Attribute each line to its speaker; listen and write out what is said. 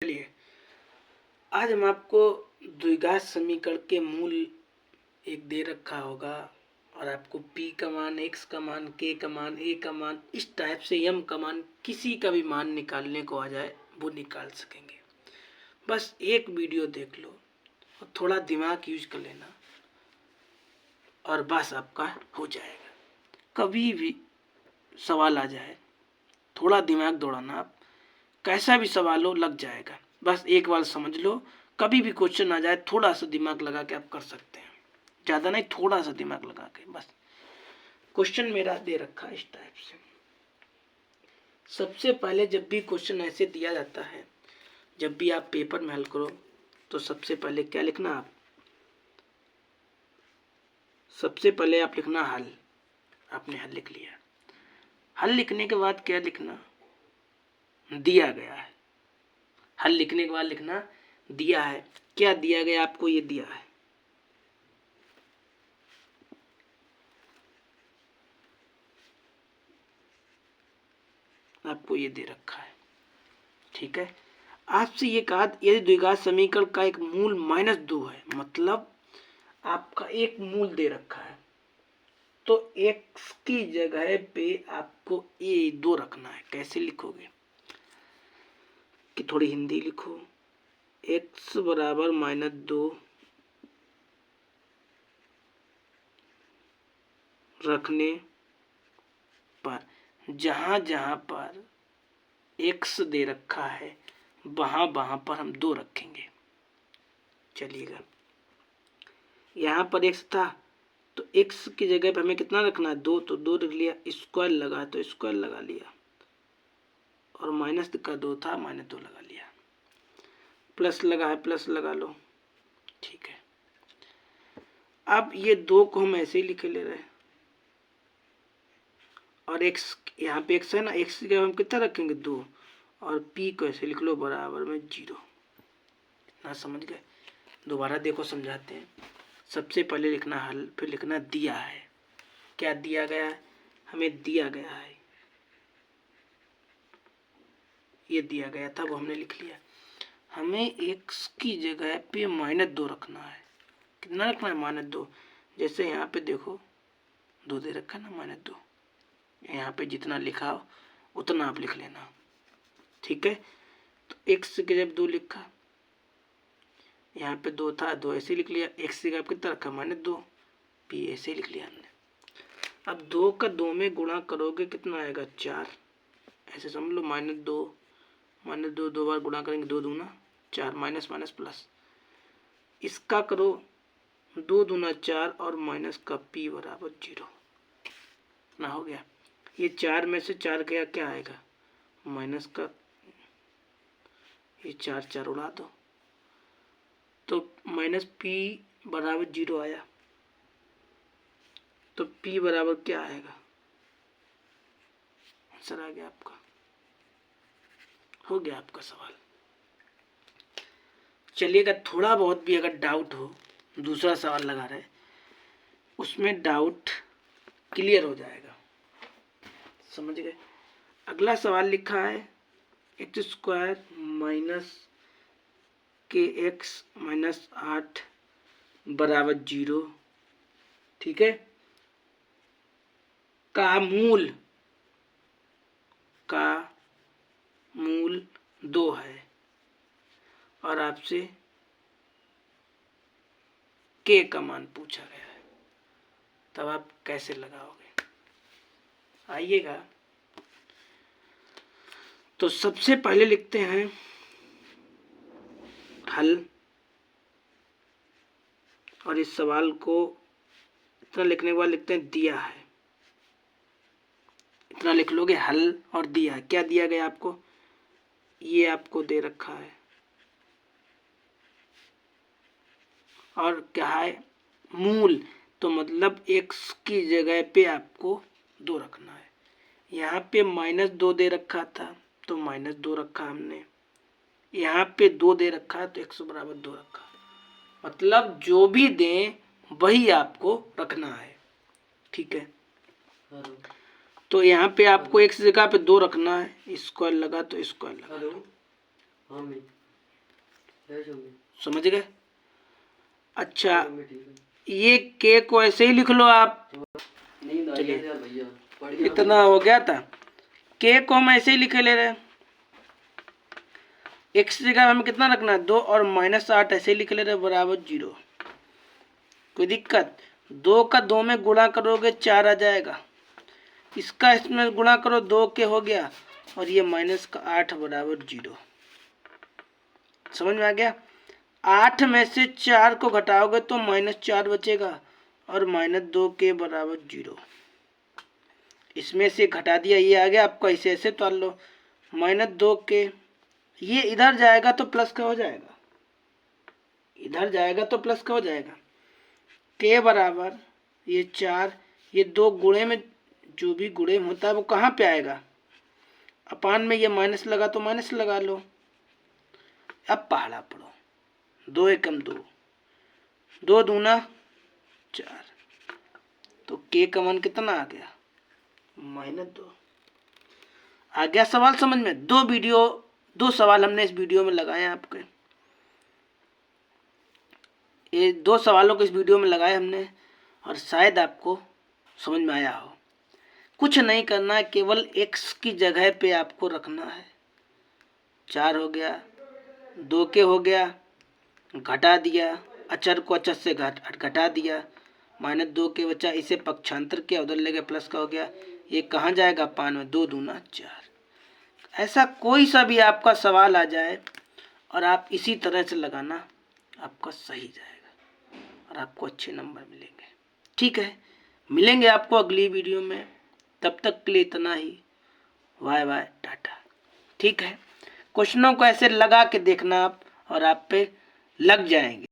Speaker 1: चलिए, आज हम आपको द्विघात समीकरण के मूल एक दे रखा होगा और आपको p का मान, x का मान, k का मान, a का मान, इस टाइप से m का मान, किसी का भी मान निकालने को आ जाए वो निकाल सकेंगे। बस एक वीडियो देख लो और थोड़ा दिमाग यूज कर लेना और बस आपका हो जाएगा। कभी भी सवाल आ जाए थोड़ा दिमाग दौड़ाना, आप कैसा भी सवाल हो लग जाएगा। बस एक बार समझ लो, कभी भी क्वेश्चन आ जाए थोड़ा सा दिमाग लगा के आप कर सकते हैं, ज़्यादा नहीं, थोड़ा सा दिमाग लगा के। बस क्वेश्चन मेरा दे रखा है इस टाइप से। सबसे पहले जब भी क्वेश्चन ऐसे दिया जाता है, जब भी आप पेपर में हल करो तो सबसे पहले क्या लिखना, आप सबसे पहले आप लिखना हल। आपने हल लिख लिया। हल लिखने के बाद क्या लिखना, दिया गया है। हल लिखने के बाद लिखना दिया है। क्या दिया गया आपको, ये दिया है। आपको ये दे रखा है, ठीक है। आपसे ये कहा यदि द्विघात समीकरण का एक मूल -2 है, मतलब आपका एक मूल दे रखा है, तो x की जगह पे आपको ये 2 रखना है। कैसे लिखोगे कि थोड़ी हिंदी लिखो। x बराबर -2 रखने पर जहां जहां पर x दे रखा है वहां वहां पर हम 2 रखेंगे। चलिएगा, यहाँ पर x था तो x की जगह पे हमें कितना रखना है, 2, तो 2 रख लिया। स्क्वायर लगा तो स्क्वायर लगा लिया, और माइनस का 2 था, -2 लगा लिया। प्लस लगा है, प्लस लगा लो, ठीक है। अब ये 2 को हम ऐसे ही लिखे ले रहे हैं, और x यहाँ पे x है ना, x की जगह हम कितना रखेंगे, 2, और p को ऐसे लिख लो बराबर में 0। इतना समझ गए। दोबारा देखो, समझाते हैं। सबसे पहले लिखना हल, फिर लिखना दिया है। क्या दिया गया है, हमें दिया गया है, ये दिया गया था वो हमने लिख लिया। हमें x की जगह पे -2 रखना है। कितना रखना है, -2। जैसे यहाँ पे देखो 2 दे रखा है ना, -2। यहाँ पे जितना लिखा हो उतना आप लिख लेना, ठीक है। तो x की जगह 2 लिखा, यहाँ पे 2 था, 2 ऐसे लिख लिया। x की जगह कितना रखा, -2, p ऐसे लिख लिया हमने। अब 2 का 2 में गुणा करोगे कितना आएगा, 4। ऐसे समझ लो, -2 2 बार गुणा करेंगे, 2 दूना 4, माइनस माइनस प्लस। इसका करो 2 दूना 4 और माइनस का p बराबर 0 ना, हो गया। ये 4 में से 4 गया, क्या आएगा, माइनस का, ये 4 4 उड़ा दो तो -p बराबर 0 आया। तो p बराबर क्या आएगा, आंसर आ गया आपका। हो गया आपका सवाल। चलिएगा, थोड़ा बहुत भी अगर डाउट हो, दूसरा सवाल लगा रहे, उसमें डाउट क्लियर हो जाएगा, समझ गए। अगला सवाल लिखा है x² -kx -8 बराबर 0, ठीक है। का मूल 2 है और आपसे k का मान पूछा गया है, तब आप कैसे लगाओगे, आइएगा। तो सबसे पहले लिखते हैं हल, और इस सवाल को इतना लिखने के बाद लिखते हैं दिया है। इतना लिख लोगे, हल और दिया है। क्या दिया गया आपको, ये आपको दे रखा है, और क्या है, मूल, तो मतलब x की जगह पे आपको 2 रखना है। यहाँ पे -2 दे रखा था तो -2 रखा हमने, यहाँ पे 2 दे रखा है तो x बराबर 2 रखा। मतलब जो भी दें वही आपको रखना है, ठीक है। तो यहाँ पे आपको x जगह पे 2 रखना है, स्क्वायर लगा तो स्क्वायर लगा। समझ गए? अच्छा, ये के को ऐसे ही लिख लो आप। चलिए, इतना हो गया था। के को हम ऐसे ही लिखे ले रहे हैं। एक्स जगह हमें कितना रखना है? 2 और -8 ऐसे ही लिख ले रहे बराबर 0। कोई दिक्कत? 2 का 2 में गुणा करोगे 4 आ जाएगा। इसका इसमें गुणा करो 2 के हो गया, और ये -8 बराबर 0। समझ में आ गया? 8 में से 4 को घटाओगे तो -4 बचेगा, और -2 के बराबर 0। इसमें से घटा दिया, ये आ गया आपका, इसे ऐसे तोड़ लो। -2 के, ये इधर जाएगा तो प्लस का हो जाएगा, इधर जाएगा तो प्लस का हो जाएगा। के बराबर ये 4, ये 2 गुणे में, जो भी गुणे में होता है वो कहाँ पे आएगा? अपान में ये माइनस लगा तो माइनस लगा लो। अब पहाड़ा पढ़ो। 2 एकम 2, 2 दूना 4, तो के का मान कितना आ गया? -2। आ गया सवाल समझ में? 2 सवाल हमने इस वीडियो में लगाए हैं आपके। ये 2 सवालों को इस वीडियो में लगाए हमने, और शायद आपको समझ में आया हो। कुछ नहीं करना है, केवल x की जगह पे आपको रखना है। 4 हो गया, 2 के हो गया, घटा दिया, अचर को अचर से घटा दिया, -2 के बचा, इसे पक्षांतर किया, उधर ले गए प्लस का हो गया। ये कहाँ जाएगा? पान में। 2 दूना 4। ऐसा कोई सा भी आपका सवाल आ जाए और आप इसी तरह से लगाना, आपका सही जाएगा और आपको अच्छे नंबर मिलेंगे। ठीक है, मिलेंगे आपको अगली वीडियो में। तब तक के लिए इतना ही। Bye bye, Tata. ठीक है, क्वेश्चनों को ऐसे लगा के देखना आप, और आप पे लग जाएंगे।